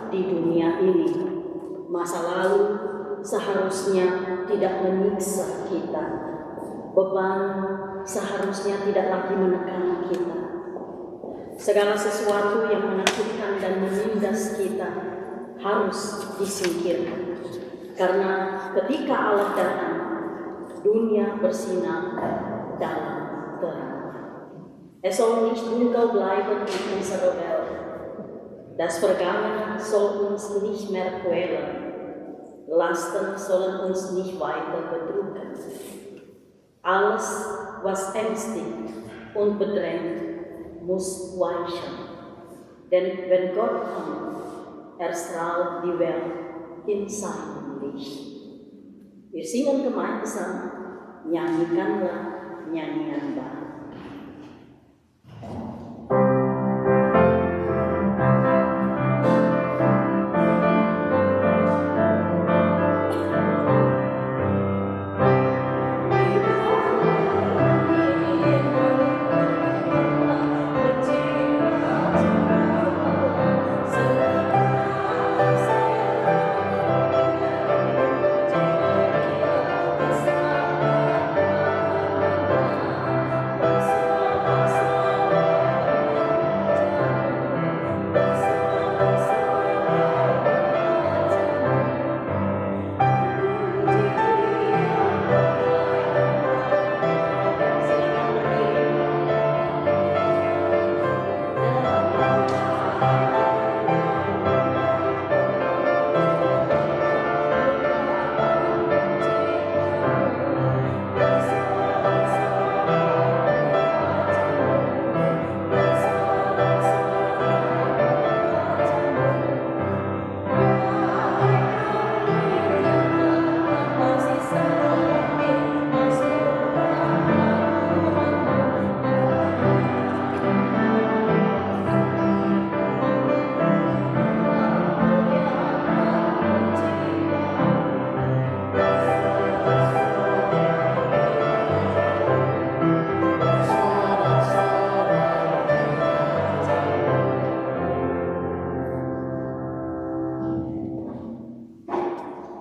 di dunia ini. Masa lalu seharusnya tidak menyiksa kita. Beban seharusnya tidak lagi menekan kita. Segala sesuatu yang menakutkan dan menindas kita harus disingkirkan. Karena ketika Allah datang, dunia bersinar dalam terang. Es soll nicht dunkel bleiben in unserer Welt. Das Vergangene soll uns nicht mehr quälen. Lasten sollen uns nicht weiter bedrücken. Alles, was ängstigt und bedrängt, muss weichen. Denn wenn Gott kommt, erstrahlt die Welt in seinem Licht. Wir singen gemeinsam, nyanyikanlah nyanyian baru.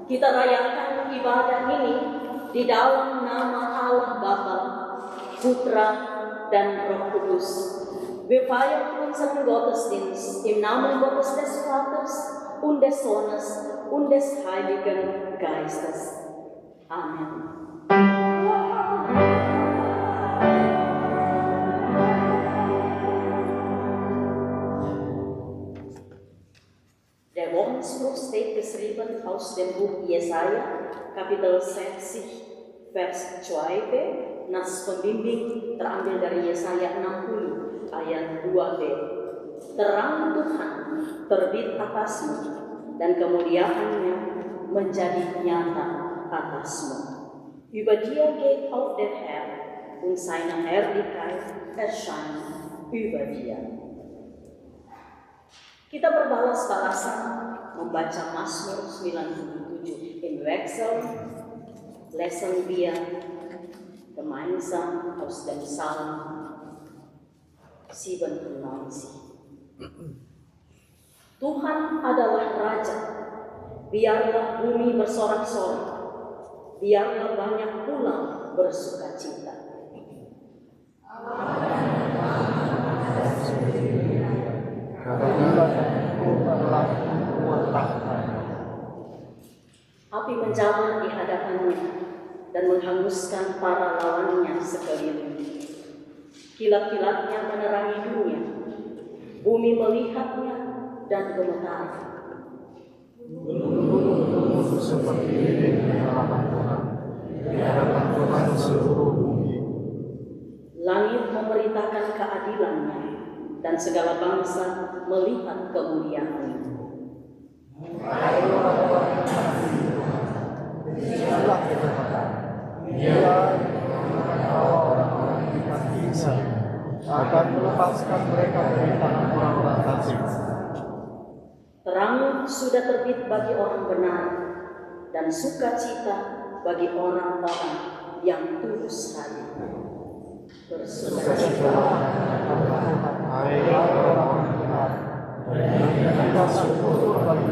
Kita rayakan ibadah ini di dalam nama Allah Bapa, Putra, dan Roh Kudus. Wir feiern unseren Gottesdienst im Namen Gottes des Vaters und des Sohnes und des Heiligen Geistes. Amen. Der Wochenspruch steht geschrieben aus dem Buch Jesaja, Kapitel 60, Vers 2b. Nas pembimbing terambil dari Yesaya 60, ayat 2b. Terang Tuhan terbit atasmu, dan kemuliaannya menjadi nyata atasmu. Über dir geht auf der Herr, und seine Herrlichkeit erscheint über dir. Kita berbalas-balasan membaca Mazmur 97. Im Wechsel lesen wir gemeinsam aus dem Psalm 97. Tuhan adalah Raja, biarlah bumi bersorak-sorak, biarlah banyak pulau bersukacita. Api menjalar di hadapannya dan menghanguskan para lawannya sekeliling. Kilat-kilatnya menerangi dunia, bumi melihatnya dan gemetar. Gunung-gunung seperti ini di hadapan Tuhan, di hadapan Tuhan seluruh bumi. Langit memberitakan keadilannya, dan segala bangsa melihat kemuliaannya. Inilah kebenaran. Dia orang-orang yang bisa akan melepaskan mereka dari tangan orang-orang fasik. Terang sudah terbit bagi orang benar, dan sukacita bagi orang-orang yang tulus hati. Bersukacitalah hai orang-orang benar, dan kita syukur bagi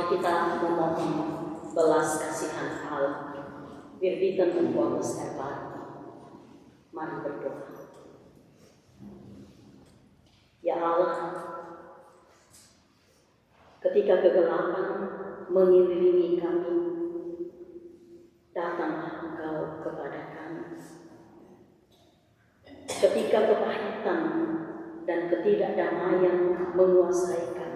Mari kita memohon belas kasihan Allah. Wir bitten um Gottes Erbarmen. Mari berdoa. Ya Allah, ketika kegelapan mengelilingi kami, datanglah Engkau kepada kami. Ketika kepahitan dan ketidakdamaian menguasai kami,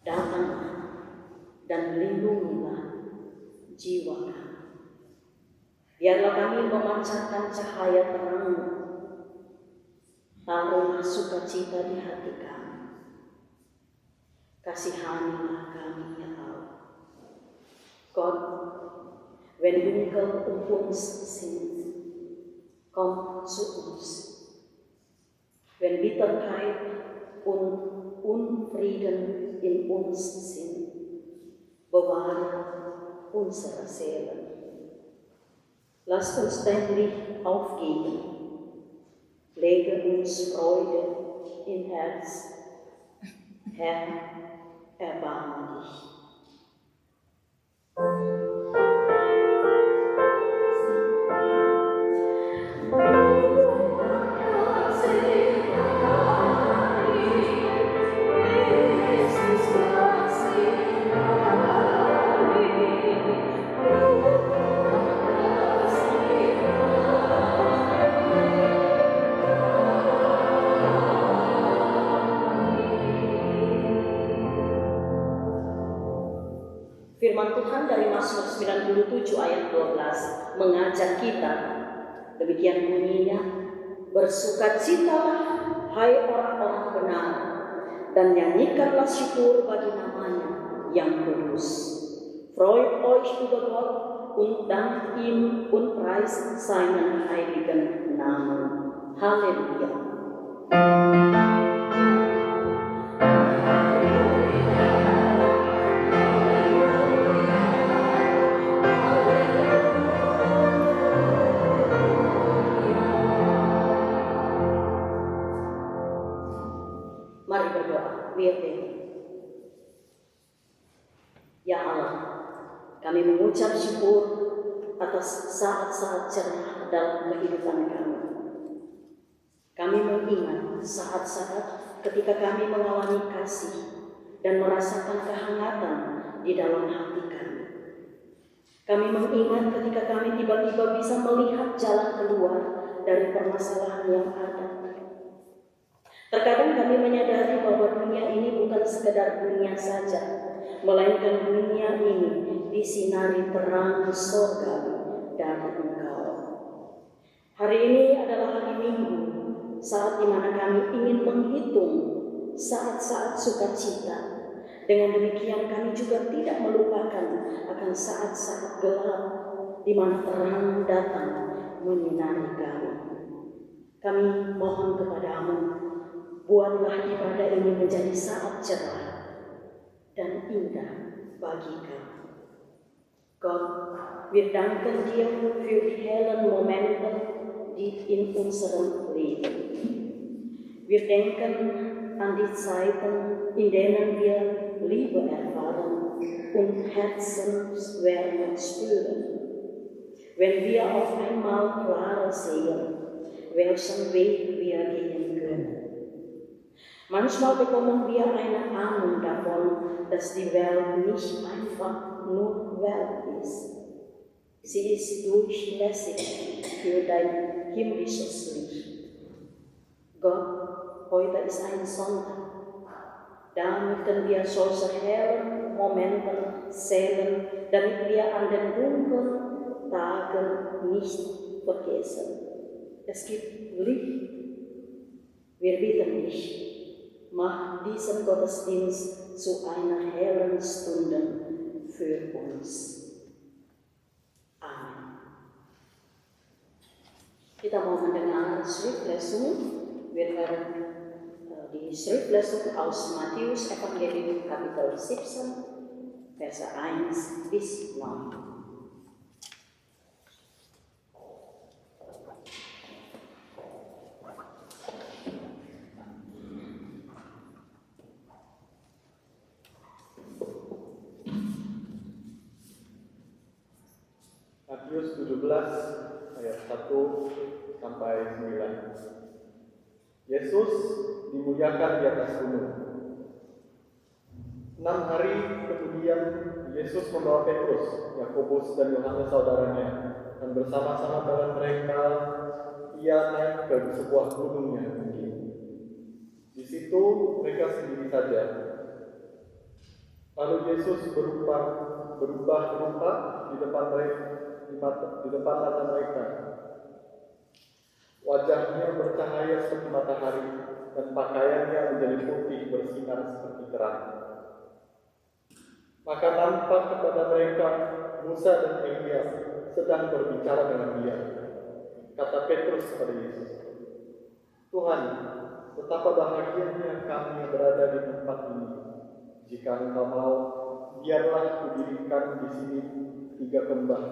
datanglah dan lindungilah jiwa kami. Biarlah kami memancarkan cahaya terang. Taruhlah sukacita di hati kami. Kasihanilah kami, ya Allah. Gott, wenn Dunkel um uns sind, komm zu uns. Wenn Bitterkeit und Unfrieden in uns sind, bewahre unsere Seelen. Lass uns dein Licht aufgeben. Lege uns Freude in Herz. Herr, erbarme dich. Firman Tuhan dari Mazmur 97 ayat 12 mengajak kita, demikian bunyinya, bersukacitalah hai orang-orang benar, dan nyanyikanlah syukur bagi namanya yang kudus. Freut euch über Gott und dankt ihm und preist seinen heiligen Namen. Halleluja. Mari berdoa. Ya Allah, kami mengucap syukur atas saat-saat cerah dalam kehidupan kami. Kami mengingat saat-saat ketika kami mengalami kasih dan merasakan kehangatan di dalam hati kami. Kami mengingat ketika kami tiba-tiba bisa melihat jalan keluar dari permasalahan yang ada. Terkadang kami menyadari bahwa dunia ini bukan sekedar dunia saja, melainkan dunia ini disinari terang surgawi dari Engkau. Hari ini adalah hari Minggu, saat di mana kami ingin menghitung saat-saat sukacita. Dengan demikian kami juga tidak melupakan akan saat-saat gelap di mana terang datang menyinari kami. Kami mohon kepadamu, buatlah ibadah ini menjadi saat cerah dan indah bagi kami. Gott, wir danken dir für die hellen Momente, die in unserem Leben. Wir denken an die Zeiten, in denen wir Liebe erfahren und Herzenswärme spüren. Wenn wir auf einmal klarer sehen, welchen Weg wir gehen können. Manchmal bekommen wir eine Ahnung davon, dass die Welt nicht einfach nur Welt ist. Sie ist durchlässig für dein himmlisches Licht. Gott, heute ist ein Sonntag. Da möchten wir solche hellen Momente zählen, damit wir an den dunklen Tagen nicht vergessen. Es gibt Licht. Wir bitten dich, mach diesen Gottesdienst zu einer hellen Stunde für uns. Amen. Kita mau mendengar Schriftlesung. Wir hören die Schriftlesung aus Matthäus Evangelium Kapitel 17, Verse 1 bis 9. Matius 17 ayat 1 sampai 9. Yesus dimuliakan di atas gunung. 6 hari kemudian Yesus membawa Petrus, Yakobus dan Yohanes saudaranya, dan bersama-sama dengan mereka ia naik ke sebuah gunung yang tinggi. Di situ mereka sendiri saja. Lalu Yesus berubah rupa di depan mata mereka. Wajahnya bercahaya seperti matahari dan pakaiannya menjadi putih bersinar seperti terang. Maka nampak kepada mereka Musa dan Elia sedang berbicara dengan dia. Kata Petrus kepada Yesus, "Tuhan, betapa bahagianya kami yang berada di tempat ini. Jika Engkau mau, biarlah kudirikan di sini 3 kemah,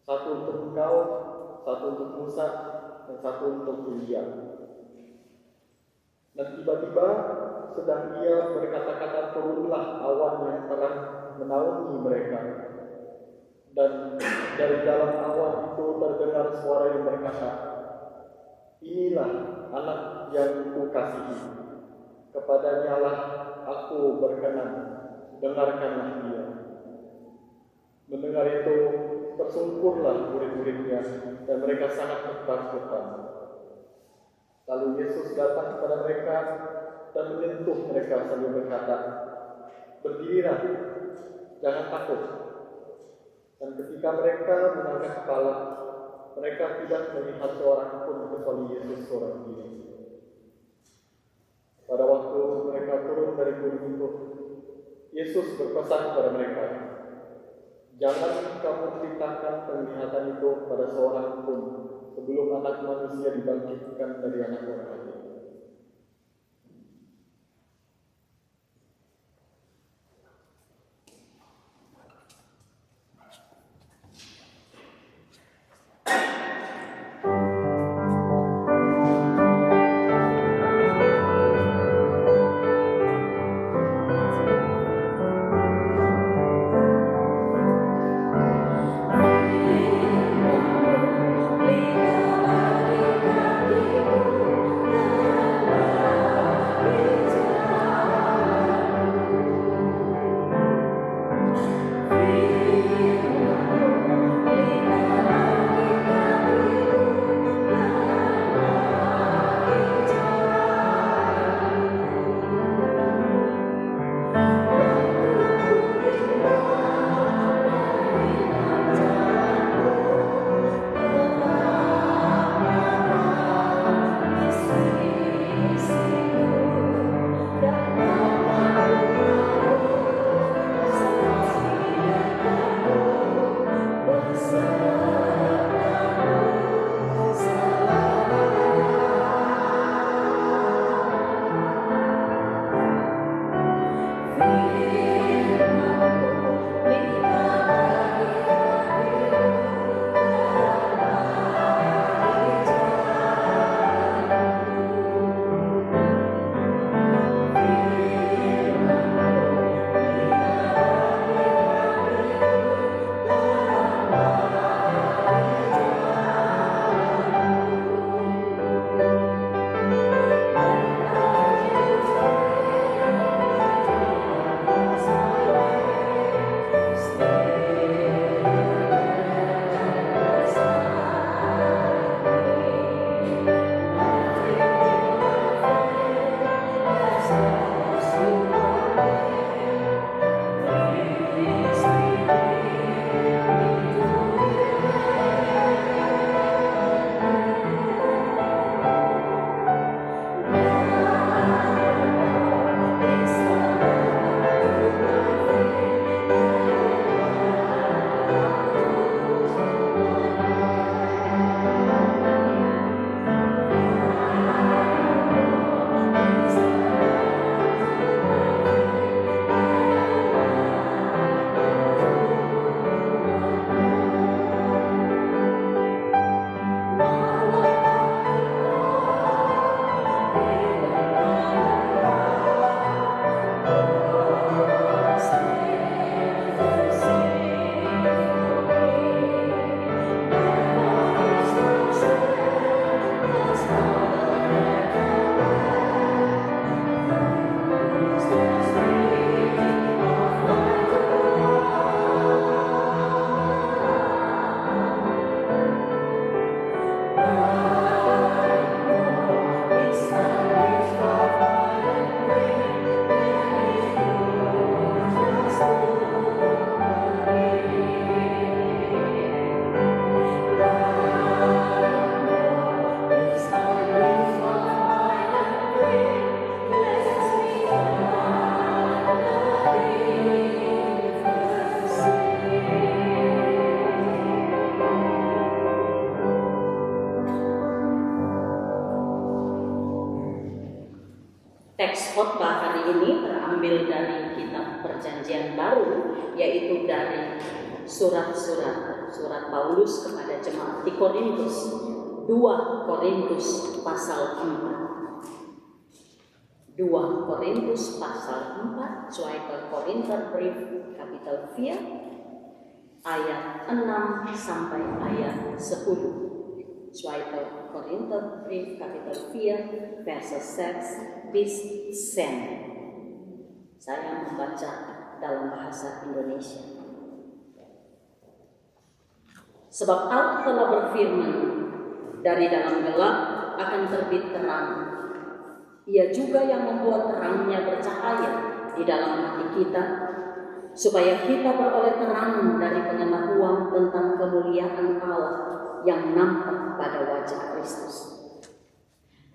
satu untuk Engkau, satu untuk Musa, dan satu untuk Elia." Dan tiba-tiba sedang ia berkata-kata, turunlah awan yang terang menaungi mereka. Dan dari dalam awan itu terdengar suara yang berkata, "Inilah anak yang kukasihi, kepadanya lah aku berkenan, dengarkanlah dia." Mendengar itu, tersungkurlah murid-muridnya, dan mereka sangat ketakutan. Lalu Yesus datang kepada mereka dan menyentuh mereka sambil berkata, "Berdirilah, jangan takut." Dan ketika mereka mengangkat kepala, mereka tidak melihat seorang pun kecuali Yesus seorang diri. Pada waktu mereka turun dari gunung itu, Yesus berpesan kepada mereka, "Jangan kamu ceritakan penglihatan itu pada seorang pun sebelum Anak Manusia dibangkitkan dari anak orang mati." Lihat Teks khotbah hari ini terambil dari kitab Perjanjian Baru, yaitu dari surat Paulus kepada jemaat di Korintus, 2 Korintus pasal 4. 2 Korintus pasal 4, Zweiter Korintherbrief kapitel 4 ayat 6 sampai ayat 10. Zweiter Korintherbrief kapitel 4 verse 6 bis 10. Saya membaca dalam bahasa Indonesia. Sebab Allah telah berfirman, dari dalam gelap akan terbit terang. Ia juga yang membuat terangnya bercahaya di dalam hati kita, supaya kita beroleh terang dari pengetahuan tentang kemuliaan Allah yang nampak pada wajah Kristus.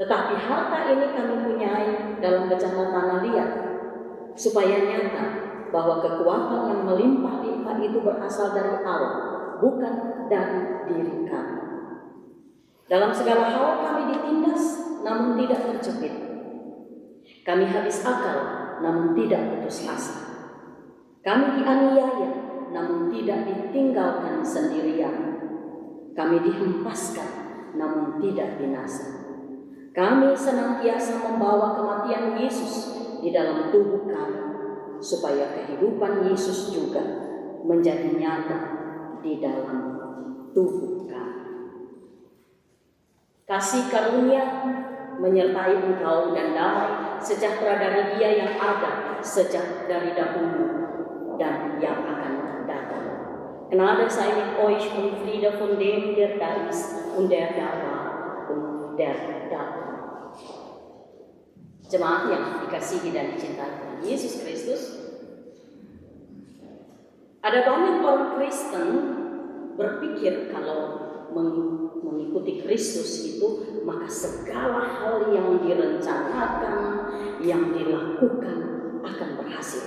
Tetapi harta ini kami punyai dalam bejana tanah liat, supaya nyata bahwa kekuatan yang melimpah-limpah itu berasal dari Allah, bukan dari diri kami. Dalam segala hal kami ditindas, namun tidak terjepit. Kami habis akal, namun tidak putus asa. Kami dianiaya, namun tidak ditinggalkan sendirian. Kami dihempaskan, namun tidak binasa. Kami senantiasa membawa kematian Yesus di dalam tubuh kami, supaya kehidupan Yesus juga menjadi nyata di dalam tubuh kami. Kasih karunia menyertai engkau dan damai sejahtera dari Dia yang ada sejak dari dahulu dan yang akan datang. Gnade sei mit euch und Friede von dem, der da ist und der da war und der datang. Jemaat yang dikasihi dan dicintai Tuhan Yesus Kristus, ada banyak orang Kristen berpikir kalau mengikuti Kristus itu maka segala hal yang direncanakan, yang dilakukan akan berhasil.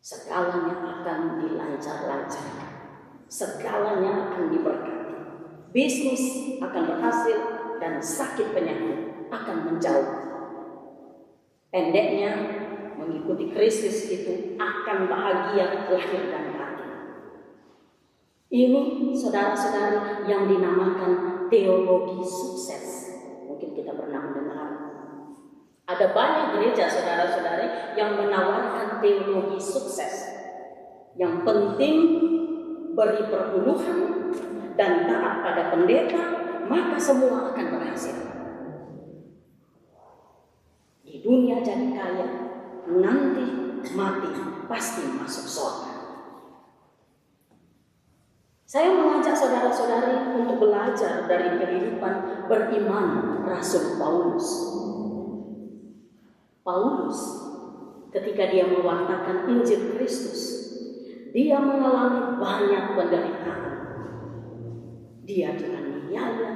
Segalanya akan dilancar-lancarkan, segalanya akan diberkati. Bisnis akan berhasil dan sakit penyakit akan menjauh. Pendeknya, mengikuti Kristus itu akan bahagia lahir dan batin. Ini saudara-saudari yang dinamakan teologi sukses. Mungkin kita pernah mendengar. Ada banyak gereja saudara-saudari yang menawarkan teologi sukses. Yang penting beri perpuluhan dan taat pada pendeta, maka semua akan berhasil. Di dunia jadi kaya, nanti mati pasti masuk surga. Saya mengajak saudara-saudari untuk belajar dari kehidupan beriman Rasul Paulus. Paulus, ketika dia mewartakan Injil Kristus, dia mengalami banyak penderitaan. Dia dianiaya,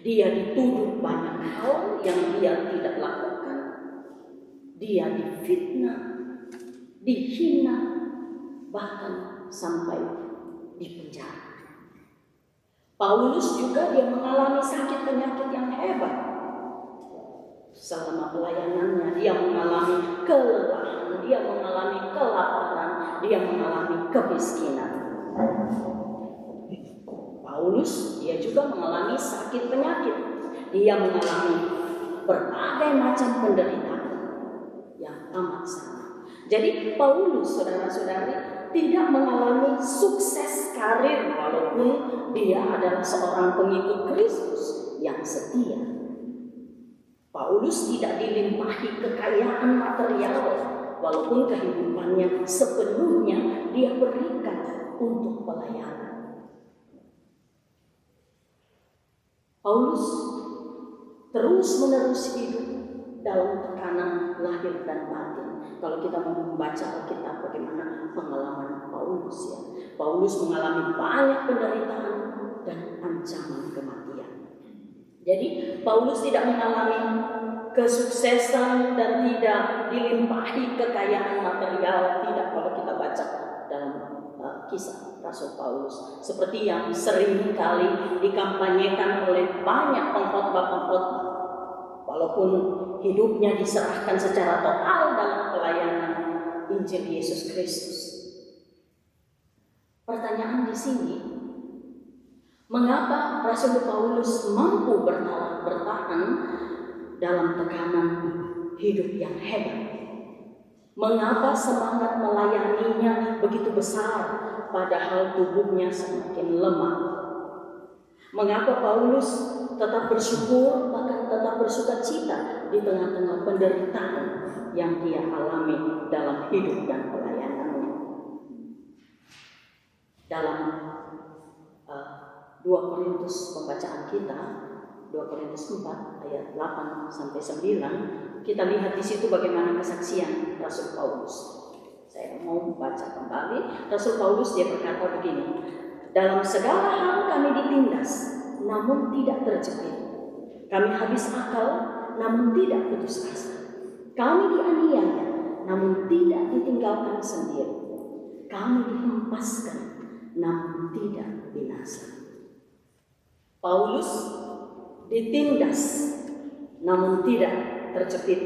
dia dituduh banyak hal yang dia tidak lakukan, dia difitnah, dihina, bahkan sampai dipenjara. Paulus juga dia mengalami sakit penyakit yang hebat. Selama pelayanannya dia mengalami kelelahan, dia mengalami kelaparan, dia mengalami kemiskinan. Paulus dia juga mengalami sakit penyakit. Dia mengalami berbagai macam penderitaan yang amat sangat. Jadi Paulus, saudara-saudari, tidak mengalami sukses karir walaupun dia adalah seorang pengikut Kristus yang setia. Paulus tidak dilimpahi kekayaan material walaupun kehidupannya sepenuhnya dia berikan untuk pelayanan. Paulus terus-menerus hidup dalam tekanan lahir dan batin. Kalau kita mau membaca Alkitab bagaimana pengalaman Paulus ya. Paulus mengalami banyak penderitaan dan ancaman kematian. Jadi Paulus tidak mengalami kesuksesan dan tidak dilimpahi kekayaan material, tidak kalau kita baca dalam kisah Rasul Paulus. Seperti yang sering kali dikampanyekan oleh banyak pengkhotbah-pengkhotbah. walaupun hidupnya diserahkan secara total dalam pelayanan Injil Yesus Kristus. Pertanyaan di sini, mengapa Rasul Paulus mampu bertahan dalam tekanan hidup yang hebat? Mengapa semangat melayaninya begitu besar padahal tubuhnya semakin lemah? Mengapa Paulus tetap bersyukur, bahkan tetap bersukacita di tengah-tengah penderitaan yang dia alami dalam hidup dan pelayanannya? Dalam 2 Korintus pembacaan kita, 2 Korintus 4 ayat 8 sampai 9, kita lihat di situ bagaimana kesaksian Rasul Paulus. Saya mau membaca kembali. Rasul Paulus dia berkata begini, dalam segala hal kami ditindas, namun tidak terjepit. Kami habis akal, namun tidak putus asa. Kami dianiaya, namun tidak ditinggalkan sendiri. Kami dihempaskan, namun tidak binasa. Paulus ditindas, namun tidak terjepit.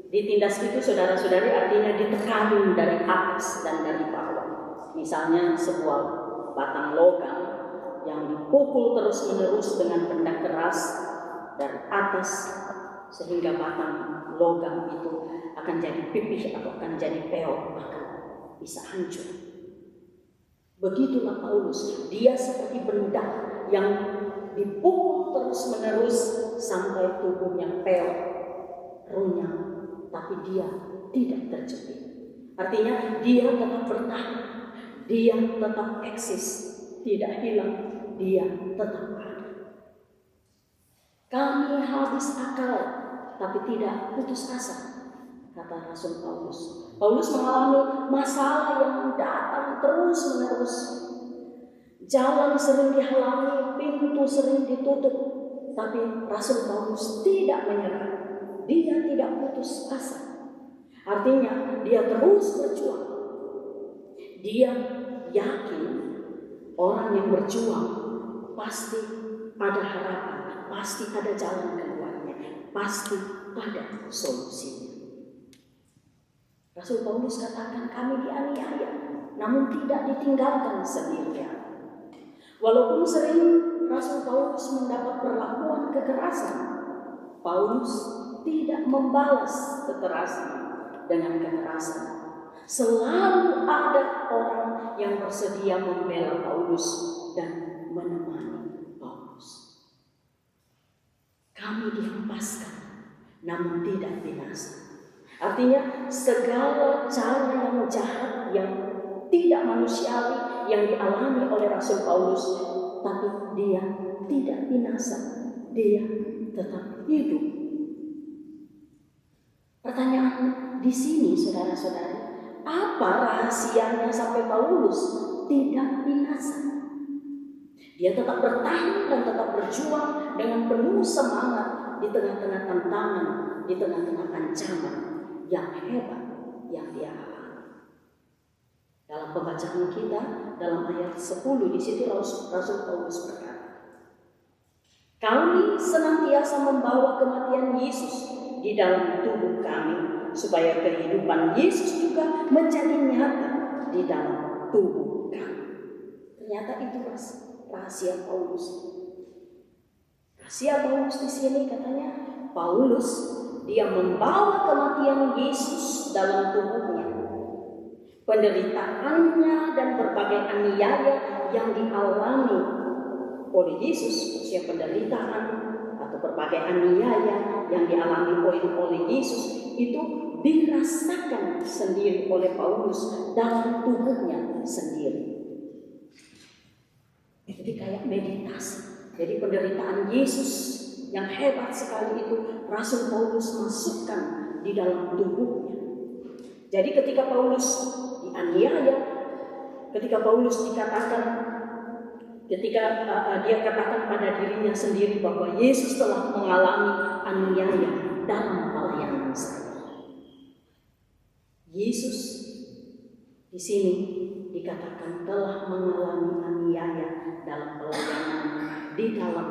Ditindas itu, saudara-saudari, artinya ditekan dari atas dan dari bawah. Misalnya sebuah batang logam yang dipukul terus-menerus dengan benda keras dari atas sehingga batang logam itu akan jadi pipih atau akan jadi peot, bahkan bisa hancur. Begitulah Paulus, dia seperti benda yang dipukul terus-menerus sampai tubuhnya peot, runyam, tapi dia tidak terjepit. Artinya dia tetap bertahan, dia tetap eksis, tidak hilang, dia tetap ada. Kami habis akal, tapi tidak putus asa, kata Rasul Paulus. Paulus mengalami masalah yang datang terus-menerus. Jalan sering dihalangi, pintu sering ditutup, tapi Rasul Paulus tidak menyerah. Dia tidak putus asa. Artinya dia terus berjuang. Dia yakin orang yang berjuang pasti ada harapan, pasti ada jalan keluarnya, pasti ada solusinya. Rasul Paulus katakan, kami dianiaya, namun tidak ditinggalkan sendirian. Walaupun sering Rasul Paulus mendapat perlakuan kekerasan, Paulus tidak membalas kekerasan dengan kekerasan. Selalu ada orang yang bersedia membela Paulus dan menemani Paulus. Kami dihempaskan, namun tidak binasa. Artinya segala cara yang jahat, yang tidak manusiawi yang dialami oleh Rasul Paulus, tapi dia tidak binasa, dia tetap hidup. Pertanyaan di sini, saudara-saudari, apa rahasianya sampai Paulus tidak binasa? Dia tetap bertahan dan tetap berjuang dengan penuh semangat di tengah-tengah tantangan, di tengah-tengah ancaman yang hebat yang dia alami. Dalam pembacaan kita, dalam ayat 10 di situ Rasul Paulus berkata, kami senantiasa membawa kematian Yesus di dalam tubuh kami, supaya kehidupan Yesus juga menjadi nyata di dalam tubuh kami. Ternyata itu rahasia Paulus. Rahasia Paulus di sini katanya, Paulus dia membawa kematian Yesus dalam tubuhnya. Penderitaannya dan berbagai aniaya yang dialami oleh Yesus, usia penderitaan atau berbagai aniaya yang dialami oleh Yesus itu dirasakan sendiri oleh Paulus dalam tubuhnya sendiri. Jadi kayak meditasi. Jadi penderitaan Yesus yang hebat sekali itu Rasul Paulus masukkan di dalam tubuhnya. Jadi ketika Paulus dianiaya, ketika Paulus dikatakan, ketika dia katakan pada dirinya sendiri bahwa Yesus telah mengalami aniaya dalam pelayanan saya. Yesus di sini dikatakan telah mengalami aniaya dalam pelayanan di dalam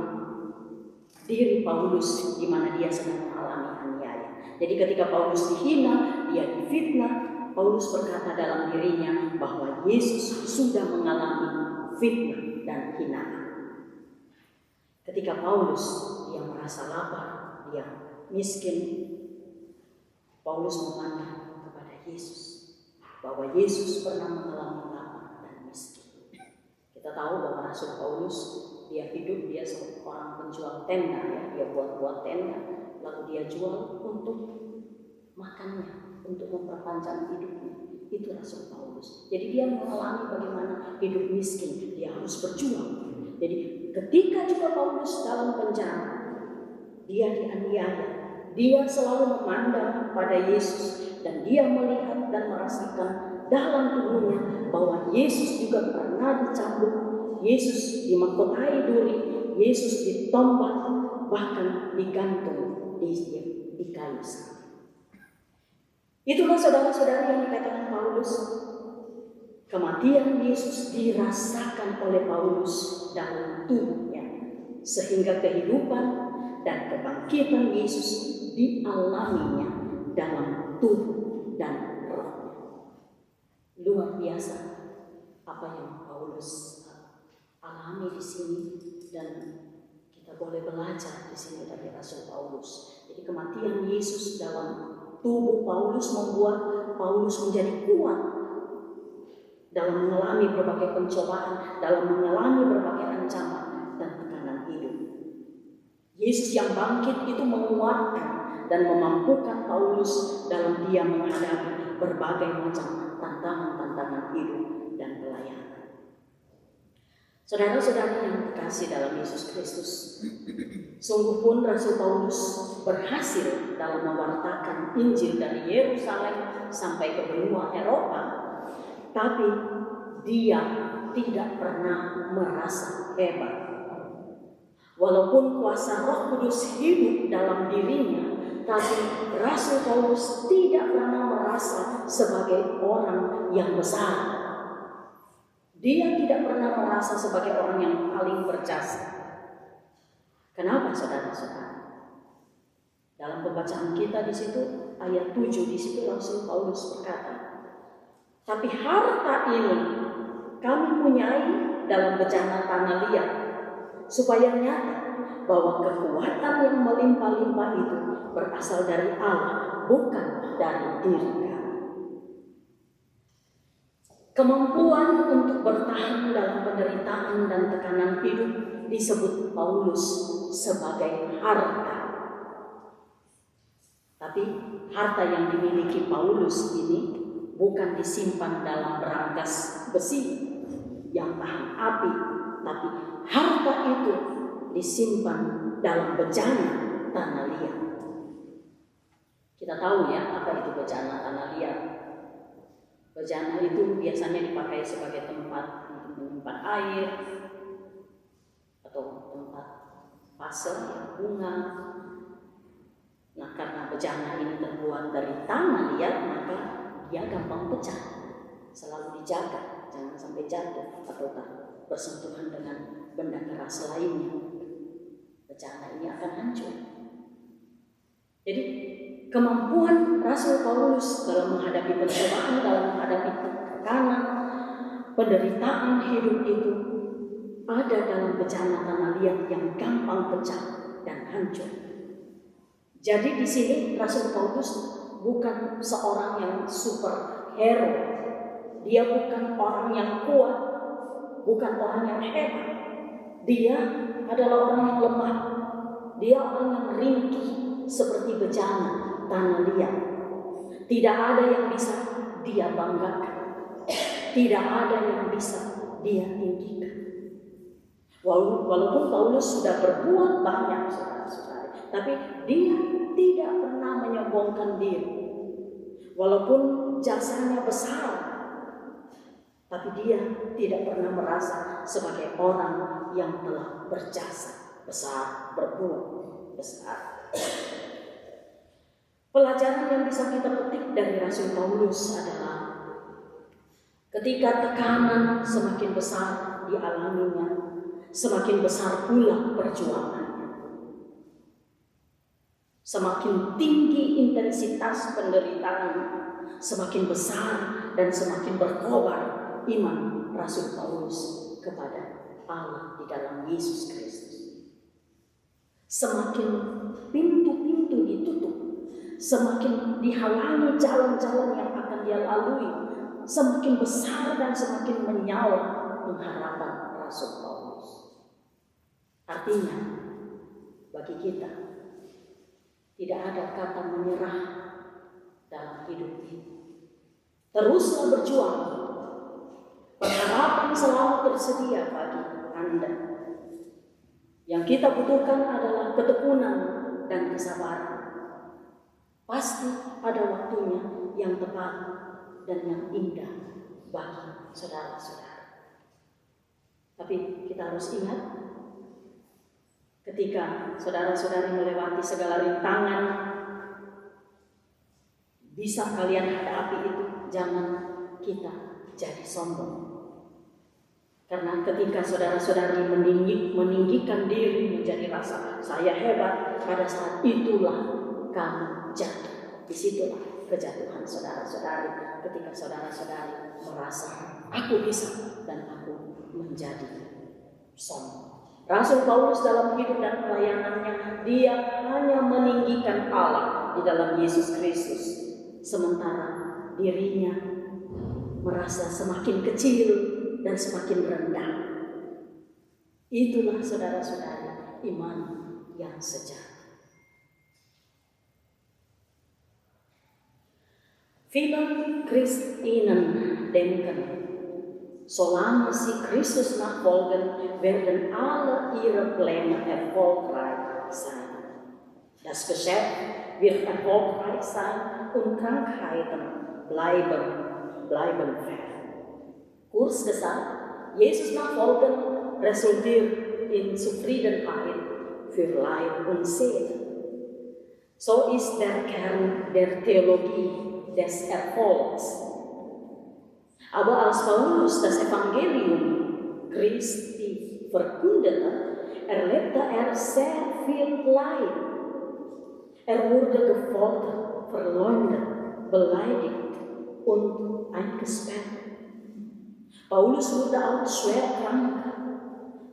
diri Paulus di mana dia sedang mengalami aniaya. Jadi ketika Paulus dihina, dia difitnah, Paulus berkata dalam dirinya bahwa Yesus sudah mengalami fitnah dan hinaan. Ketika Paulus dia merasa lapar, dia miskin, Paulus memandang kepada Yesus bahwa Yesus pernah mengalami lapar dan miskin. Kita tahu bahwa Rasul Paulus dia hidup, dia seorang penjual tenda, ya. Dia buat tenda, lalu dia jual untuk makannya, untuk memperpanjang hidupnya. Itu Rasul Paulus. Jadi dia mengalami bagaimana hidup miskin, dia harus berjuang. Jadi ketika juga Paulus dalam penjara, dia dianiaya, dia selalu memandang pada Yesus dan dia melihat dan merasakan dalam tubuhnya bahwa Yesus juga pernah dicambuk, Yesus dimahkotai duri, Yesus ditombak, bahkan digantung di kayu salib. Itulah saudara-saudari yang dikatakan Paulus. Kematian Yesus dirasakan oleh Paulus dalam tubuhnya, sehingga kehidupan dan kebangkitan Yesus dialaminya dalam tubuh dan rohnya. Luar biasa apa yang Paulus alami di sini, dan kita boleh belajar di sini dari Rasul Paulus. Jadi kematian Yesus dalam tubuh Paulus membuat Paulus menjadi kuat dalam mengalami berbagai pencobaan, dalam mengalami berbagai ancaman dan tekanan hidup. Yesus yang bangkit itu menguatkan dan memampukan Paulus dalam dia menghadapi berbagai macam tantangan-tantangan hidup dan pelayanan. Saudara-saudari yang dikasihi dalam Yesus Kristus, sungguh pun Rasul Paulus berhasil dalam mewartakan Injil dari Yerusalem sampai ke benua Eropa, tapi dia tidak pernah merasa hebat. Walaupun kuasa Roh Kudus hidup dalam dirinya, tapi Rasul Paulus tidak pernah merasa sebagai orang yang besar. Dia tidak pernah merasa sebagai orang yang paling berjasa. Kenapa, saudara-saudara? Dalam pembacaan kita di situ ayat 7 di situ Rasul Paulus berkata, "Tapi harta ini kami punyai dalam bejana tanah liat, supaya nyata bahwa kekuatan yang melimpah-limpah itu berasal dari Allah, bukan dari diri kami." Kemampuan untuk bertahan dalam penderitaan dan tekanan hidup disebut Paulus sebagai harta. Tapi harta yang dimiliki Paulus ini bukan disimpan dalam berangkas besi yang tahan api, tapi harta itu disimpan dalam bejana tanah liat. Kita tahu ya apa itu bejana tanah liat. Bejana itu biasanya dipakai sebagai tempat untuk menyimpan air atau tempat fase yang bunga. Nah, karena bejana ini terbuat dari tanah liat, maka dia gampang pecah. Selalu dijaga, jangan sampai jatuh atau bersentuhan dengan benda keras lainnya. Bejana ini akan hancur. Jadi kemampuan Rasul Paulus dalam menghadapi pencobaan, dalam menghadapi tekanan, penderitaan hidup itu ada dalam bejana tanah liat yang gampang pecah dan hancur. Jadi di sini Rasul Paulus bukan seorang yang superhero, dia bukan orang yang kuat, bukan orang yang hebat. Dia adalah orang yang lemah, dia orang yang ringkih seperti bejana tanah liat. Tidak ada yang bisa dia banggakan, tidak ada yang bisa dia tinggikan. Walaupun Paulus sudah berbuat banyak, saudara-saudari, tapi dia tidak pernah menyombongkan diri. Walaupun jasanya besar, tapi dia tidak pernah merasa sebagai orang yang telah berjasa besar, berbuat besar. Pelajaran yang bisa kita petik dari Rasul Paulus adalah ketika tekanan semakin besar dialaminya, semakin besar pula perjuangannya. Semakin tinggi intensitas penderitaan, semakin besar dan semakin berkobar iman Rasul Paulus kepada Allah di dalam Yesus Kristus. Semakin pintu-pintu ditutup, semakin dihalangi jalan-jalan yang akan dia lalui, semakin besar dan semakin menyala pengharapan Rasul Paulus. Artinya, bagi kita tidak ada kata menyerah dalam hidup ini. Teruslah berjuang. Pengharapan selalu tersedia bagi Anda. Yang kita butuhkan adalah ketekunan dan kesabaran. Pasti ada waktunya yang tepat dan yang indah bagi saudara-saudara. Tapi kita harus ingat, ketika saudara-saudari melewati segala rintangan, bisa kalian hadapi itu, jangan kita jadi sombong. Karena ketika saudara-saudari meninggikan diri menjadi rasa saya hebat, pada saat itulah kamu jatuh. Disitulah kejatuhan saudara-saudari, ketika saudara-saudari merasa aku bisa dan aku menjadi sombong. Rasul Paulus dalam hidup dan pelayanannya, dia hanya meninggikan Allah di dalam Yesus Kristus, sementara dirinya merasa semakin kecil dan semakin rendah. Itulah saudara-saudari iman yang sejati. Viele Christinnen denken, solange sie Christus nachfolgen, werden alle ihre Pläne erfolgreich sein. Das Geschäft wird erfolgreich sein und Krankheiten bleiben fern. Kurz gesagt, Jesus nachfolgen resultiert in Zufriedenheit für Leib und Seele. So ist der Kern der Theologie des Erfolgs. Aber als Paulus das Evangelium Christi verkündete, erlebte er sehr viel Leid. Er wurde gefoltert, verleumdet, beleidigt und eingesperrt. Paulus wurde auch schwer krank.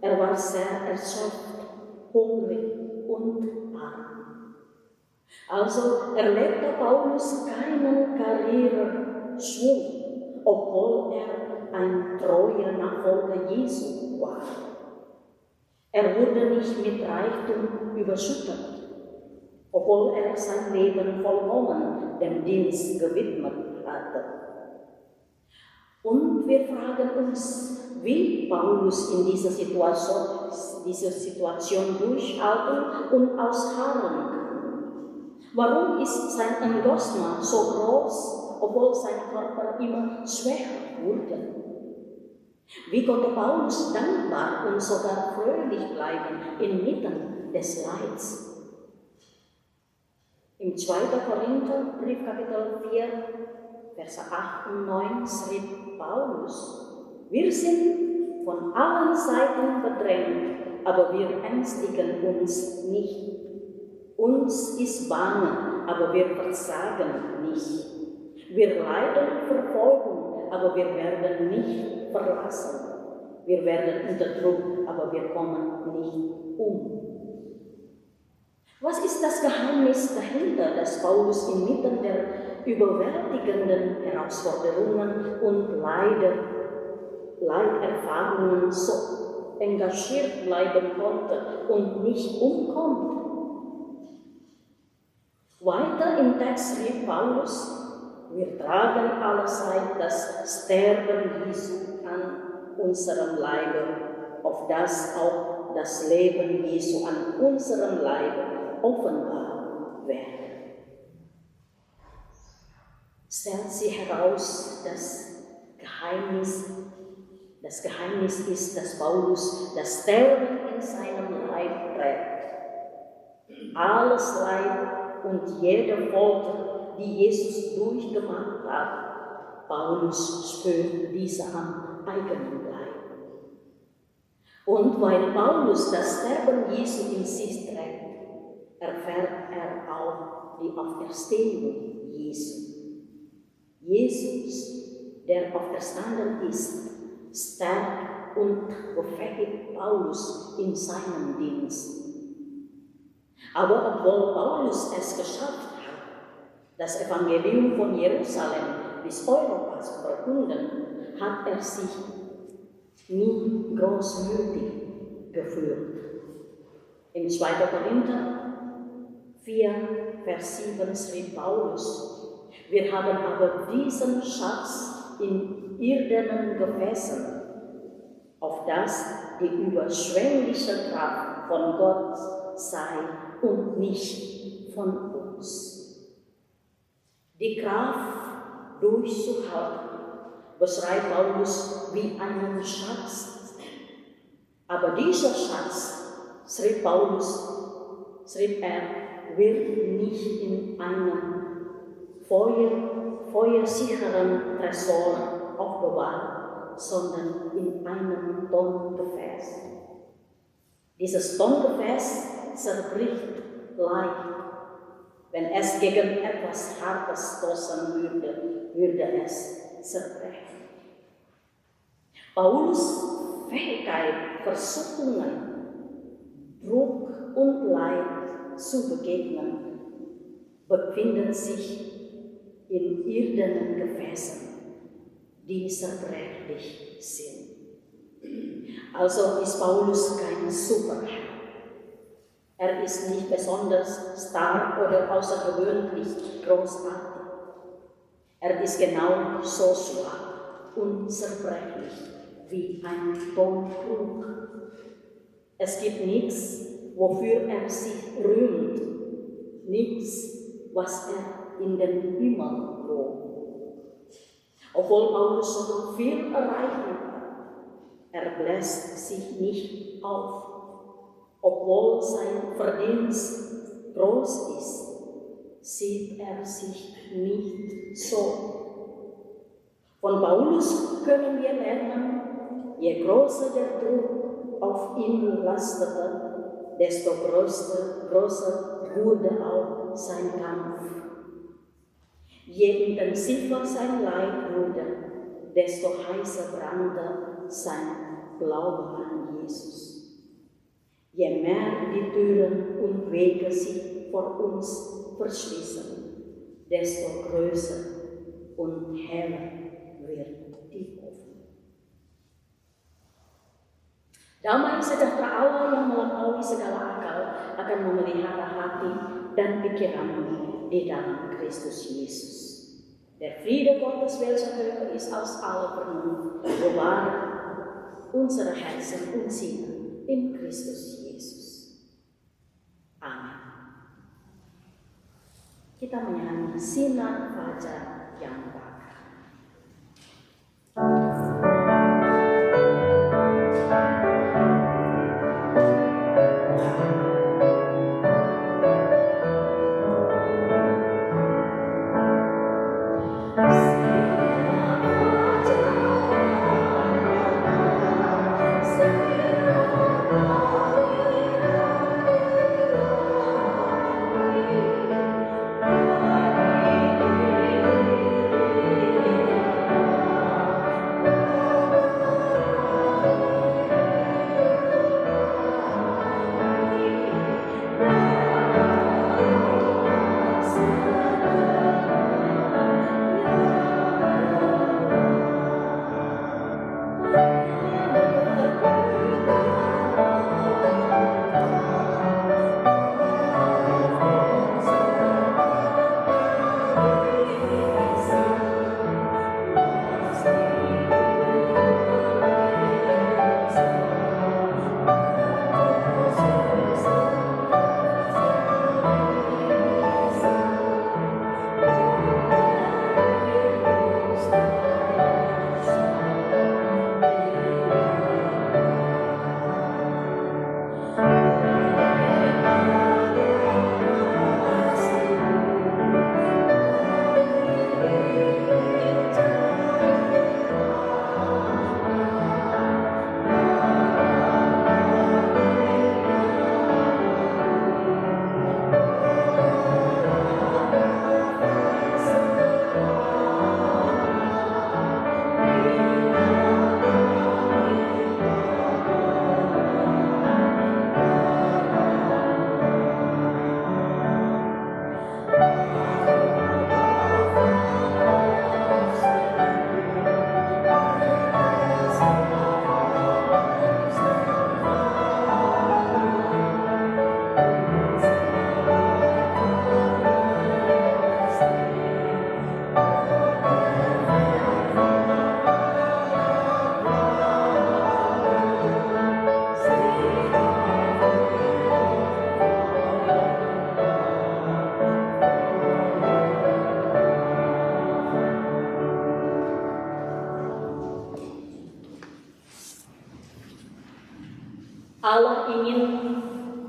Er war sehr erschöpft, hungrig und arm. Also erlebte Paulus keinen Karriereschwung, obwohl er ein treuer Nachfolger Jesu war. Er wurde nicht mit Reichtum überschüttet, obwohl er sein Leben vollkommen dem Dienst gewidmet hatte. Und wir fragen uns, wie Paulus in dieser Situation durchhalten und ausharren kann. Warum ist sein Engagement so groß, obwohl sein Körper immer schwächer wurde? Wie konnte Paulus dankbar und sogar fröhlich bleiben inmitten des Leids? Im 2. Korintherbrief Kapitel 4, Verse 8 und 9 schrieb Paulus: Wir sind von allen Seiten bedrängt, aber wir ängstigen uns nicht. Uns ist bange, aber wir versagen nicht. Wir leiden Verfolgung, aber wir werden nicht verlassen. Wir werden unterdrückt, aber wir kommen nicht um. Was ist das Geheimnis dahinter, dass Paulus inmitten der überwältigenden Herausforderungen und Leiderfahrungen so engagiert bleiben konnte und nicht umkommt? Weiter im Text schrieb Paulus: Wir tragen allezeit das Sterben Jesu an unserem Leibe, auf das auch das Leben Jesu an unserem Leibe offenbar werde. Stellt sich heraus, das Geheimnis ist, dass Paulus das Sterben in seinem Leib trägt. Alles Leid und jede Folter, die Jesus durchgemacht hat, Paulus spürt diese am eigenen Leib. Und weil Paulus das Sterben Jesu in sich trägt, erfährt er auch die Auferstehung Jesu. Jesus, der auferstanden ist, stärkt und befähigt Paulus in seinem Dienst. Aber obwohl Paulus es geschafft hat, das Evangelium von Jerusalem bis Europa zu verkünden, hat er sich nie großmütig gefühlt. Im 2. Korinther 4, Vers 7 schrieb Paulus: Wir haben aber diesen Schatz in irdenen Gefäßen, auf das die überschwängliche Kraft von Gott sei und nicht von uns. Die Kraft durchzuhalten beschreibt Paulus wie einen Schatz. Aber dieser Schatz, schrieb er, wird nicht in einem feuersicheren Tresor aufbewahrt, sondern in einem Tongefäß. Dieses Tongefäß zerbricht leicht. Wenn es gegen etwas Hartes stoßen würde es zerbrechen. Paulus' Fähigkeit, Versuchungen, Druck und Leid zu begegnen, befindet sich in irdenen Gefäßen, die zerbrechlich sind. Also ist Paulus kein Superheld. Er ist nicht besonders stark oder außergewöhnlich großartig. Er ist genau so schwach und zerbrechlich wie ein Tonkrug. Es gibt nichts, wofür er sich rühmt, nichts, was er in den Himmel lobt. Obwohl Paulus so viel erreichen kann, er bläst sich nicht auf. Obwohl sein Verdienst groß ist, sieht er sich nicht so. Von Paulus können wir lernen, je größer der Druck auf ihn lastete, desto größer wurde auch sein Kampf. Je intensiver sein Leid wurde, desto heißer brannte sein Glaube an Jesus. Je mehr die Türen und Wege sich vor uns verschließen, desto größer und heller wird die Hoffnung. Damai sejahtera Allah yang melampaui segala akal akan memelihara hati dan pikiranmu di dalam Kristus Yesus. Der Friede Gottes, welcher höher ist als alle Vernunft, bewahre unsere Herzen und Sinne in Kristus Yesus. Amin. Kita menyanyi sinar fajar yang bakar.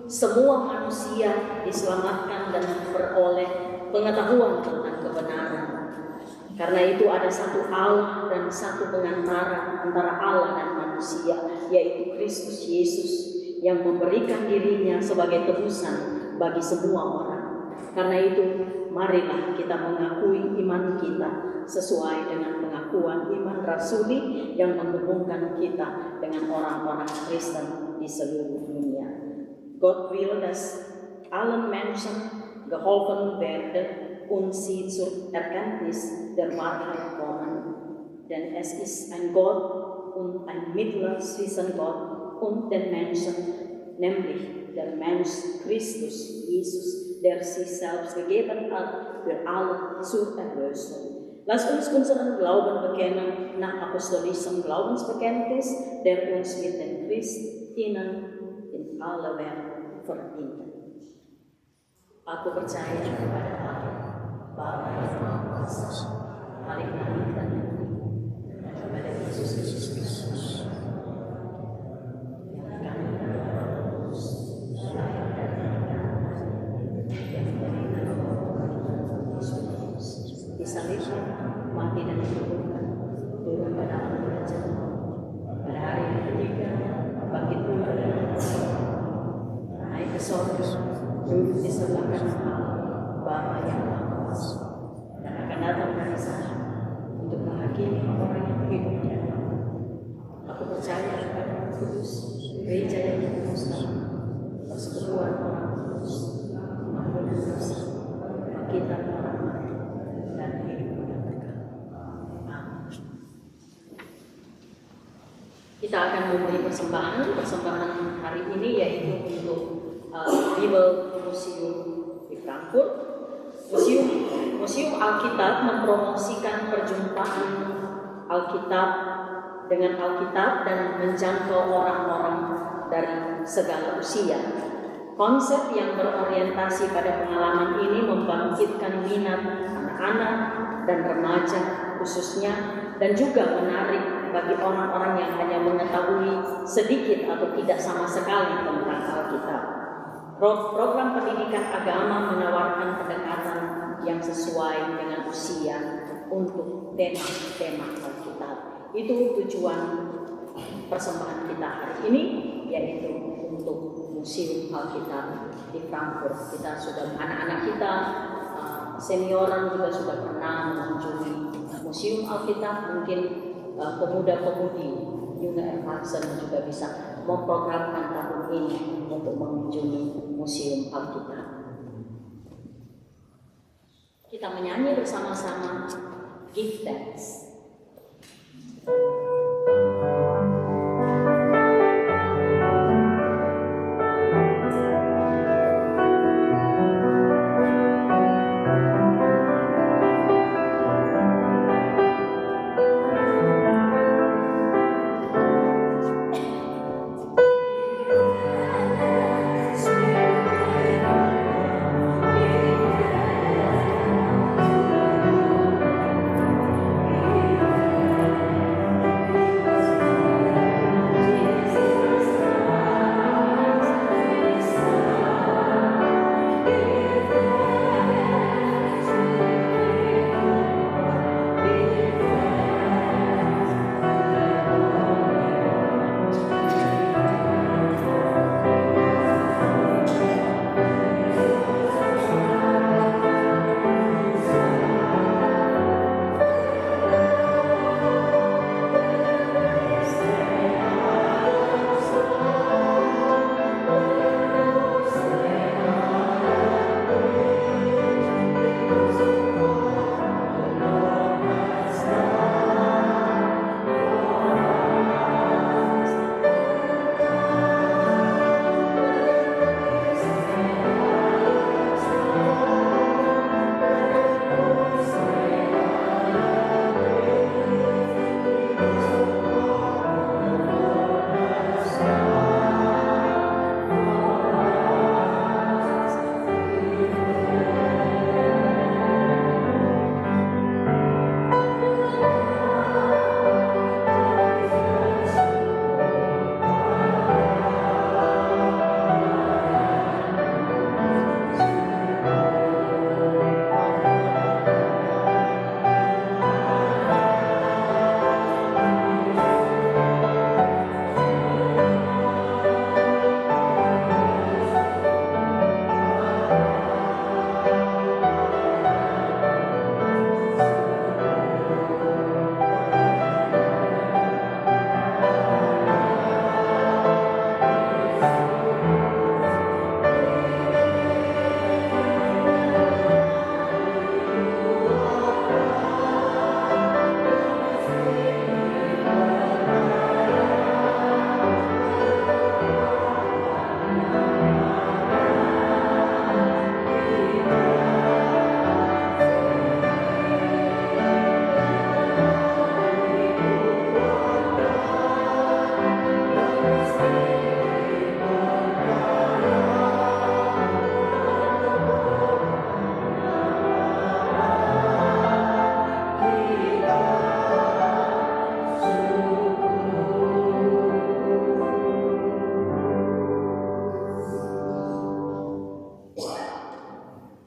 semua manusia diselamatkan dan beroleh pengetahuan tentang kebenaran. Karena itu ada satu Allah dan satu pengantara antara Allah dan manusia, yaitu Kristus Yesus, yang memberikan dirinya sebagai tebusan bagi semua orang. Karena itu, marilah kita mengakui iman kita sesuai dengan pengakuan iman rasuli yang menghubungkan kita dengan orang-orang Kristen di seluruh dunia. God will, dass allen Menschen geholfen werde, und sie zur Erkenntnis der Wahrheit kommen. Denn es ist ein Gott und ein Mittler zwischen Gott und den Menschen, nämlich der Mensch Christus Jesus, der sich selbst gegeben hat für alle zur Erlösung. Lass uns unseren Glauben bekennen nach apostolischem Glaubensbekenntnis, der uns mit den Christinnen in aller Welt verbindet. Aku percaya kepada Allah, Bapa yang Maha Kuasa, paling baik dan kepada Yesus Kristus, yang akan disalibkan, mati dan dikuburkan, turun ke dalam kerajaan, pada hari yang ketiga bangkit pula dari naik ke surga, duduk di sebelah kanan Allah, Bapa yang Maha Kuasa, dan akan datang dari sana untuk menghakimi orang yang hidup di dalam. Aku percaya kepada Roh Kudus, gereja yang dikuduskan, persekutuan orang kudus, pengampunan dosa, bangkitan orang mati, dan hidup yang kekal. Amin. Kita akan memberi persembahan hari ini, yaitu untuk Bible Museum di Frankfurt. Museum Alkitab mempromosikan perjumpaan Alkitab dengan Alkitab dan menjangkau orang-orang dari segala usia. Konsep yang berorientasi pada pengalaman ini membangkitkan minat anak-anak dan remaja khususnya, dan juga menarik bagi orang-orang yang hanya mengetahui sedikit atau tidak sama sekali tentang Alkitab. Program pendidikan agama menawarkan pendekatan yang sesuai dengan usia untuk tema-tema Alkitab. Itu tujuan persembahan kita hari ini, yaitu untuk Museum Alkitab di Frankfurt. Kita sudah, anak-anak kita, senioran juga sudah pernah mengunjungi Museum Alkitab. Mungkin pemuda-pemudi Junge Erwachsen juga bisa memprogramkan tahun ini untuk mengunjungi Museum Alkitab. Kita menyanyi bersama-sama Give Thanks. Give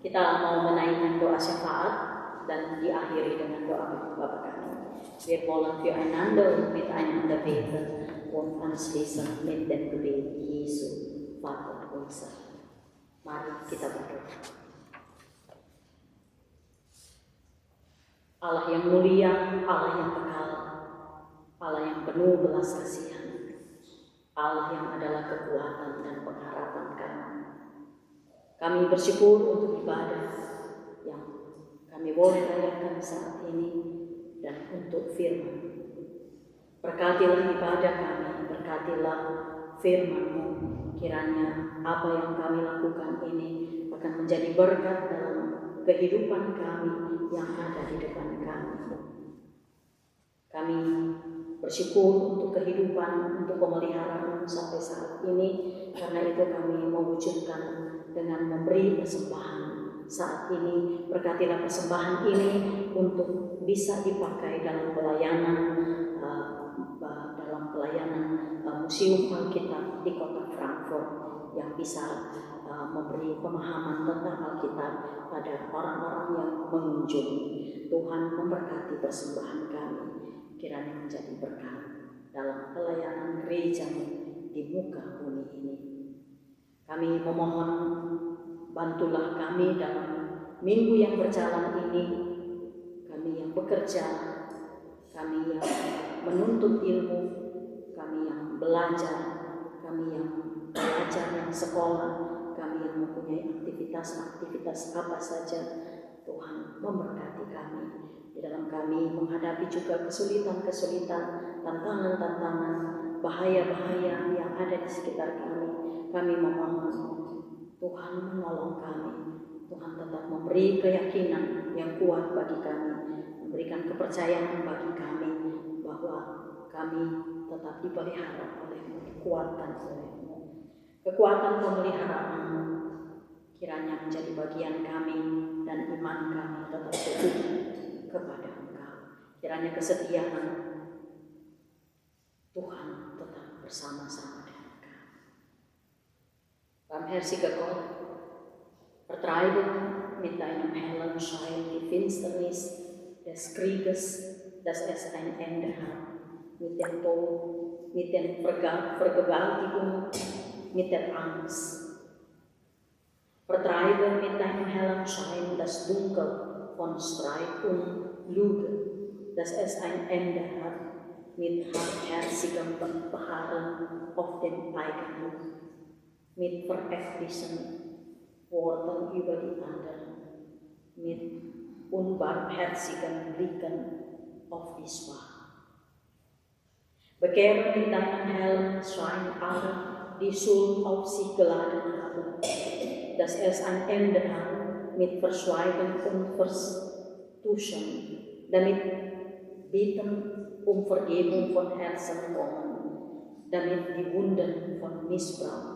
Kita mau menaikkan doa syafaat dan diakhiri dengan doa Bapa kami. Wir wollen füreinander und miteinander beten und anschließend mit dem Gebet Jesu, Vater unser. Mari kita berdoa. Allah yang mulia, Allah yang kekal, Allah yang penuh belas kasihan, Allah yang adalah kekuatan dan pengharapan kami. Kami bersyukur untuk ibadah yang kami boleh rayakan saat ini dan untuk firman. Berkatilah ibadah kami, berkatilah firman-Mu. Kiranya apa yang kami lakukan ini akan menjadi berkat dalam kehidupan kami yang ada di depan kami. Kami bersyukur untuk kehidupan, untuk pemeliharaan sampai saat ini. Karena itu kami mewujudkan dengan memberi persembahan saat ini. Berkatilah persembahan ini untuk bisa dipakai dalam pelayanan Museum Alkitab di kota Frankfurt yang bisa memberi pemahaman tentang Alkitab pada orang-orang yang mengunjungi. Tuhan memberkati persembahan kami, kiranya menjadi berkat dalam pelayanan gereja di muka bumi ini. Kami memohon bantulah kami dalam minggu yang berjalan ini, kami yang bekerja, kami yang menuntut ilmu, kami yang belajar, kami yang belajar yang sekolah, kami yang mempunyai aktivitas apa saja. Tuhan memberkati kami di dalam kami menghadapi juga kesulitan-kesulitan, tantangan-tantangan, bahaya-bahaya yang ada di sekitar kami. Kami memohon Tuhan menolong kami. Tuhan tetap memberi keyakinan yang kuat bagi kami, memberikan kepercayaan bagi kami bahwa kami tetap dipelihara oleh-Mu, dikuatkan oleh-Mu. Kekuatan pemeliharaan-Mu kiranya menjadi bagian kami dan iman kami tetap teguh kepada Engkau. Kiranya kesetiaan Tuhan tetap bersama-sama dengan kami. Barmherzige Gott, vertreibe mit deinem hellen Schein die Finsternis des Krieges, dass es ein Ende hat, mit dem Tod, mit der Vergewaltigung, mit der Angst. Vertreibe mit deinem hellen Schein das Dunkel von Streit und Lüge, dass es ein Ende hat, mit hartherzigem Beharren auf dem eigenen, mit verächtlichen Worten über die anderen, mit unbarmherzigen Blicken auf die Schwachen. Bekehre mit deinem hellen Schein alle, die Schuld auf sich geladen haben, dass es ein Ende hat mit Verschweigen und Vertuschen, damit Bitten um Vergebung von Herzen kommen, damit die Wunden von Missbrauch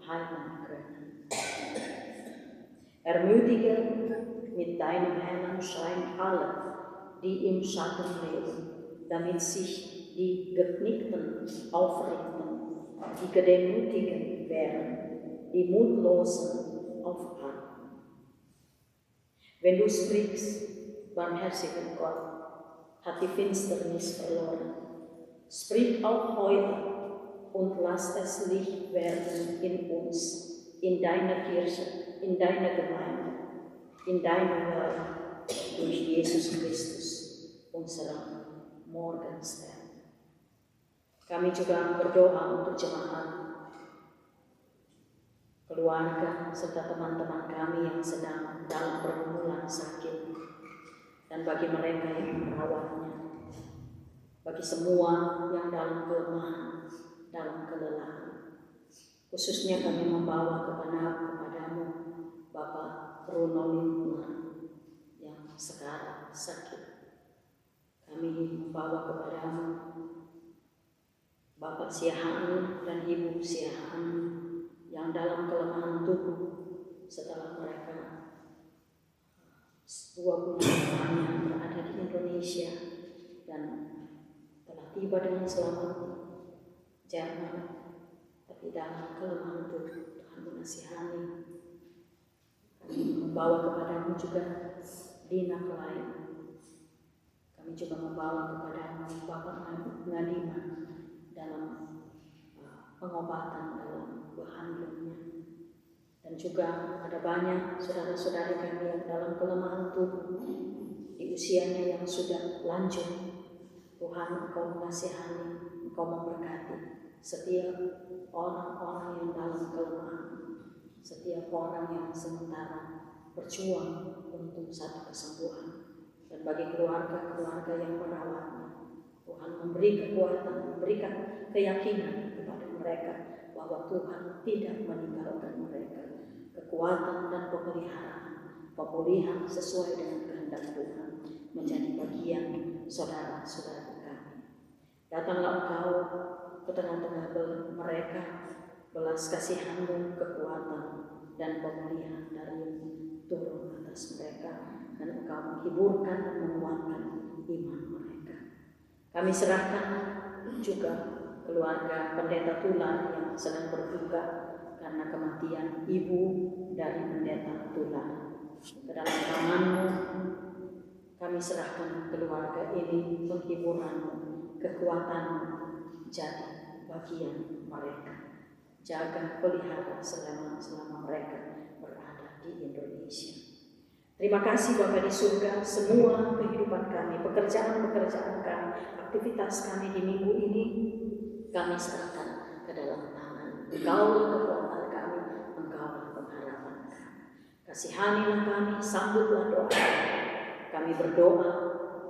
heilen können. Ermutige mit deinem hellen Schein alle, die im Schatten leben, damit sich die Geknickten aufrichten, die Gedemütigen werden, die Mutlosen aufarbeiten. Wenn du sprichst, barmherziger Gott, hat die Finsternis verloren. Sprich auch heute und lass es Licht werden in uns, in deiner Kirche, in deiner Gemeinde, in deiner Welt, durch Jesus Kristus, unseren Morgenstern. Kami juga berdoa untuk jemaat, keluarga, serta teman-teman kami yang sedang dalam pergumulan sakit, dan bagi mereka yang merawatnya, bagi semua yang dalam kelemahan, dalam kelelahan. Khususnya kami membawa kepadamu Bapak Bruno Lindner yang sekarang sakit. Kami membawa kepadamu Bapak Siahaan dan Ibu Siahaan yang dalam kelemahan tubuh setelah mereka 2 bulan lamanya berada di Indonesia dan telah tiba dengan selamat di Jerman, tapi dalam kelemahan tubuh Tuhan mengasihani. Kami membawa kepadamu juga Dina Kelain. Kami juga membawa kepadamu Bapak Ngadima dalam pengobatan dalam behandlungnya. Dan juga ada banyak saudara-saudari kami yang dalam kelemahan tubuh di usianya yang sudah lanjut. Tuhan, Engkau mengasihani, Engkau memberkati setiap orang-orang yang dalam kelemahan, setiap orang yang sementara berjuang untuk satu kesembuhan. Dan bagi keluarga-keluarga yang merawatnya, Tuhan memberi kekuatan, memberikan keyakinan kepada mereka bahwa Tuhan tidak meninggalkan mereka. Kekuatan dan pemeliharaan, pemulihan sesuai dengan kehendak Tuhan menjadi bagian saudara-saudara kami. Datanglah Engkau ke tengah-tengah mereka, belas kasihan-Mu, kekuatan dan pemulihan dari-Mu turun atas mereka, dan Engkau menghiburkan dan menguatkan iman mereka. Kami serahkan juga keluarga Pendeta Tular yang sedang berduka karena kematian ibu dari Pendeta Tular. Ke dalam tangan-Mu kami serahkan keluarga ini, penghiburan-Mu, kekuatan-Mu jadi bagian mereka. Jaga, pelihara selama mereka berada di Indonesia. Terima kasih Bapa di surga, semua kehidupan kami, pekerjaan-pekerjaan kami, aktivitas kami di minggu ini, kami serahkan ke dalam tangan. Engkaulah kekuatan kami, Engkaulah pengharapan kami. Kasihanilah kami, sambutlah doa kami. Kami berdoa,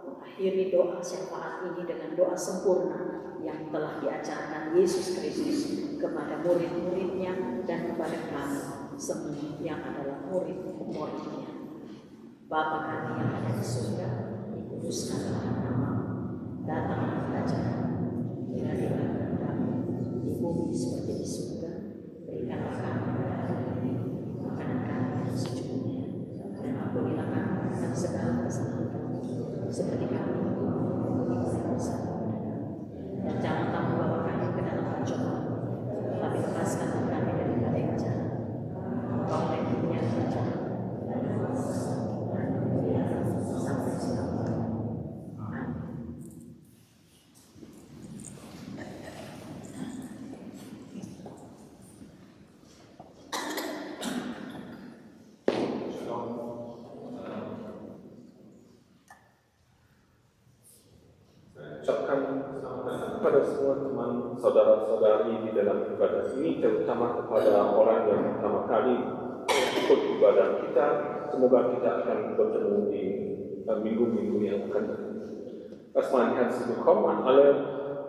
mengakhiri doa syafaat ini dengan doa sempurna yang telah diajarkan Yesus Kristus kepada murid-muridnya dan kepada kami semua yang adalah murid-muridnya. Bapa kami yang ada di surga, dikuduskanlah nama-Mu, datanglah kerajaan-Mu, jadilah kehendak-Mu di bumi seperti di surga. Berikanlah kami pada hari ini makanan kami yang secukupnya, dan ampunilah kami akan segala kesalahan kami, seperti kami mengampuni orang bersalah kepada kami. Dan jangan kamu bawa kami ke dalam pencobaan, tapi lepaskanlah kami daripada yang jahat. Engkau yang berjalan dan sampai selamanya. Amin. Ucapkan kepada semua teman saudara-saudari di dalam ibadah ini, terutama kepada orang yang pertama kali ikut ibadah kita. Semoga kita akan bertemu di minggu-minggu yang akan datang. Erstmal ein herzlich willkommen an alle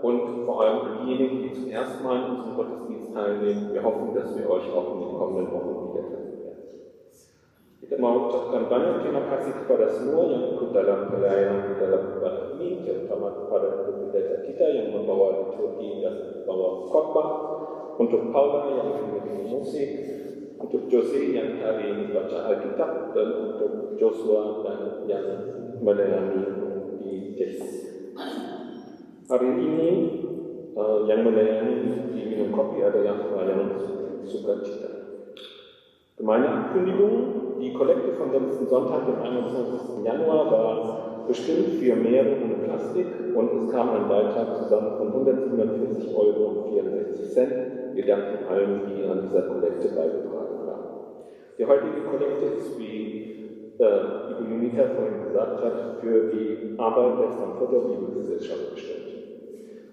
und vor allem an diejenigen, die zum ersten Mal in unserem Gottesdienst teilnehmen. Wir hoffen, dass wir euch auch in den kommenden Wochen wieder treffen werden. Kita mau ucapkan banyak terima kasih kepada semua yang ikut dalam pelayanan di dalam ibadah ini, terutama kepada pendeta kita yang membawa liturgi dan membawa khotbah, untuk Paula yang mengiringi musik, untuk Jose yang hari ini baca Alkitab, dan untuk Joshua dan yang melayani di text. Hari ini yang melayani di minum kopi adalah yang sukacita. Gemeine Ankündigung. Die Kollekte von letzten Sonntag, dem 21. Januar, war bestimmt für Meere ohne Plastik und es kam ein Beitrag zusammen von 147,64 €. Wir danken allen, die an dieser Kollekte beigetragen haben. Die heutige Kollekte ist, wie die Junita vorhin gesagt hat, für die Arbeit der Frankfurter Bibelgesellschaft bestimmt.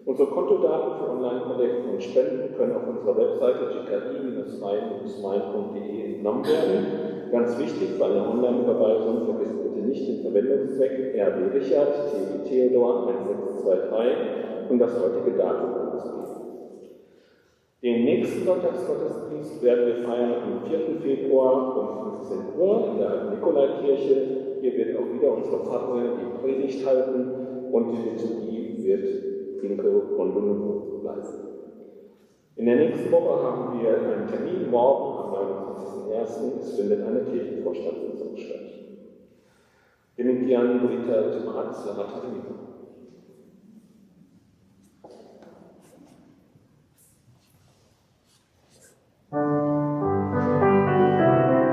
Unsere Kontodaten für Online-Kollekten und Spenden können auf unserer Webseite gki-main.de entnommen werden. Ganz wichtig, bei einer Online-Überweisung vergesst bitte nicht den Verwendungszweck RW Richard, TI Theodor 1623 und das heutige Datum anzugeben. Den nächsten Sonntagsgottesdienst werden wir feiern am 4. Februar um 15 Uhr in der Alten Nikolaikirche. Hier wird auch wieder unsere Pfarrerin die Predigt halten und die Liturgie wird Inke und Lunenburg leisten. In der nächsten Woche haben wir einen Termin morgen am 29.01. Es findet eine Kirchenvorstandssitzung statt. Demikian berita Jemaat selamat hari Minggu.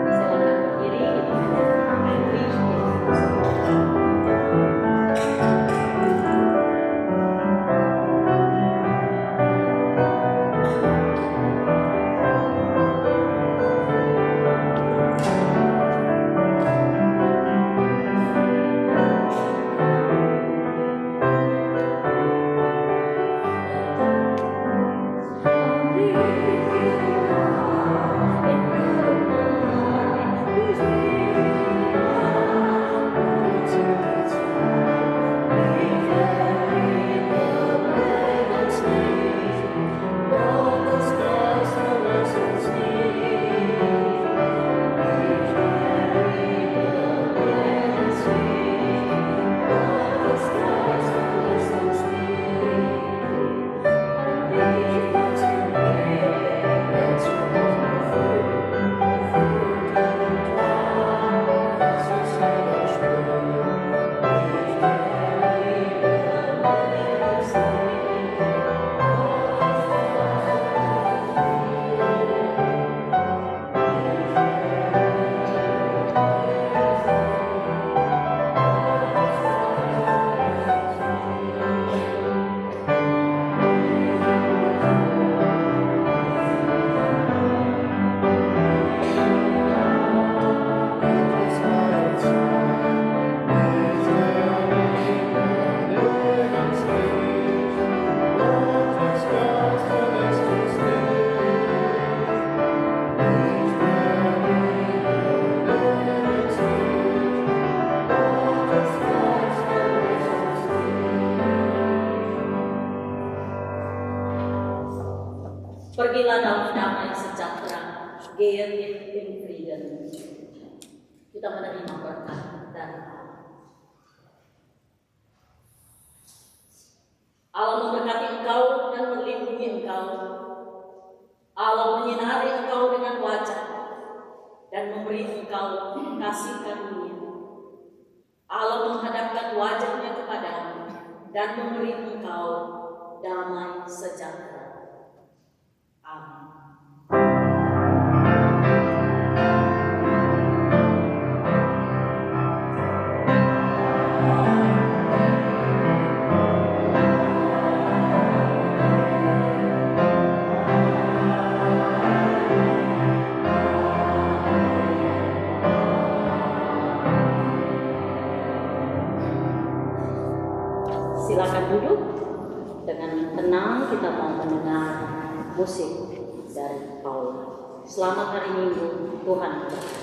Silakan berdiri. live in freedom. Kita menerima berkat dari Allah. Allah memberkati engkau dan melindungi engkau. Allah menyinari engkau dengan wajah dan memberi engkau kasih karunia. Allah menghadapkan wajahnya kepadamu dan memberi engkau damai sejahtera. Amin. Silakan duduk. Dengan tenang kita mau mendengar musik dari Paul. Selamat hari Minggu, Tuhan memberkati.